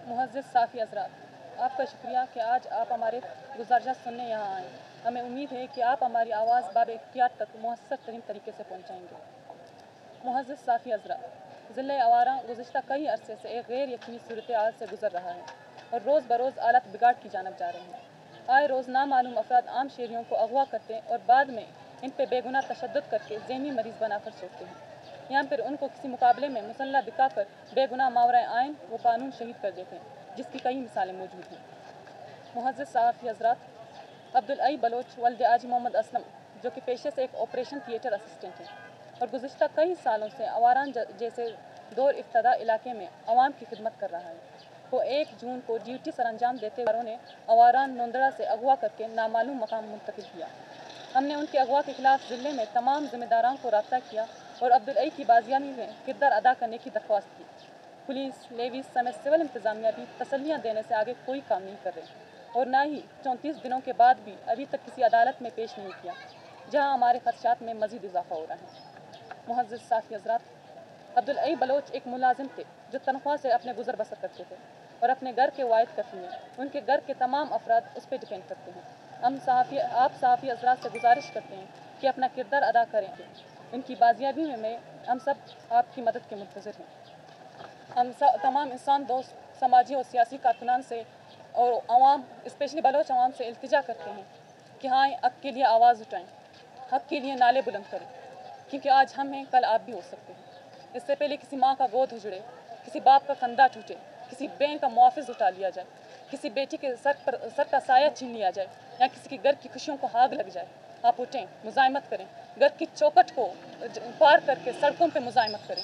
मुअज़्ज़िज़ साफ़ी हज़रात, आपका शुक्रिया कि आज आप हमारे गुज़ारिश सुनने यहाँ आए। हमें उम्मीद है कि आप हमारी आवाज़ बाब-इख्तियार तक मुयस्सर तरीन तरीके से पहुँचाएँगे। मुअज़्ज़िज़ साफ़ी हज़रात, ज़िले आवारा गुज़िश्ता कई अरसे से एक गैर यकीनी सूरत-ए-हाल से गुज़र रहा है और रोज़ बरोज़ हालात बिगाड़ की जानब जा रहे हैं। आए रोज़ नामालूम अफ़राद आम शहरियों को अगवा करते हैं और बाद में इन पे बेगुनाह तशद्दुद करके ज़हनी मरीज़ बनाकर छोड़ते हैं, या फिर उनको किसी मुकाबले में मुसल्लह दिखाकर बेगुनाह मावराए आइन व कानून शहीद कर देते हैं, जिसकी कई मिसालें मौजूद हैं। मुअज़्ज़िज़ साफ़ी हज़रात, अब्दुल अई बलोच वल्द आजी मोहम्मद असलम, जो कि पेशे से एक ऑपरेशन थिएटर असिस्टेंट हैं और गुज़िश्ता कई सालों से आवारान जैसे दौर इफ्तदा इलाके में अवाम की खिदमत कर रहा है, वो 1 जून को ड्यूटी सर अंजाम देते हुए ने आवारान नोंदड़ा से अगवा करके नामालूम मकाम मुंतकिल किया। हमने उनके अगवा के खिलाफ ज़िले में तमाम ज़िम्मेदारों को राब्ता किया और अब्दुल अई की बाजियाबी में किरदार अदा करने की दरख्वास्त की। पुलिस, लेवीज समेत सिविल इंतज़ामिया भी तसल्लियाँ देने से आगे कोई काम नहीं कर रहे और ना ही 34 दिनों के बाद भी अभी तक किसी अदालत में पेश नहीं किया, जहाँ हमारे खदशात में मज़ीद इजाफा हो रहा है। मुअज़्ज़िज़ साफ़ी हज़रात, अब्दुल अई बलोच एक मुलाजिम थे जो तनख्वाह से अपने गुजर बसर करते थे और अपने घर के वायद कफ़ी में उनके घर के तमाम अफराद उस पर डिपेंड करते हैं। आप सहाफ़ी हज़रात से गुजारिश करते हैं कि अपना किरदार अदा करें। इनकी बाजियाबी में हम सब आपकी मदद के मुंतज़िर हैं। हम तमाम इंसान दोस्त समाजी और सियासी कारकुनान से और अवाम स्पेशली बलोच अवाम से इल्तिजा करते हैं कि हाँ, हक़ के लिए आवाज़ उठाएँ, हक़ के लिए नाले बुलंद करें, क्योंकि आज हम हैं, कल आप भी हो सकते हैं। इससे पहले किसी माँ का गोद उजड़े, किसी बाप का कंधा टूटे, किसी बहन का मुआफ़िज़ उठा लिया जाए, किसी बेटी के सर का साया छीन लिया जाए या किसी के घर की खुशियों को आग लग जाए, आप उठें, मुज़ाहमत करें, घर की चौखट को पार करके सड़कों पर मुज़ाहमत करें।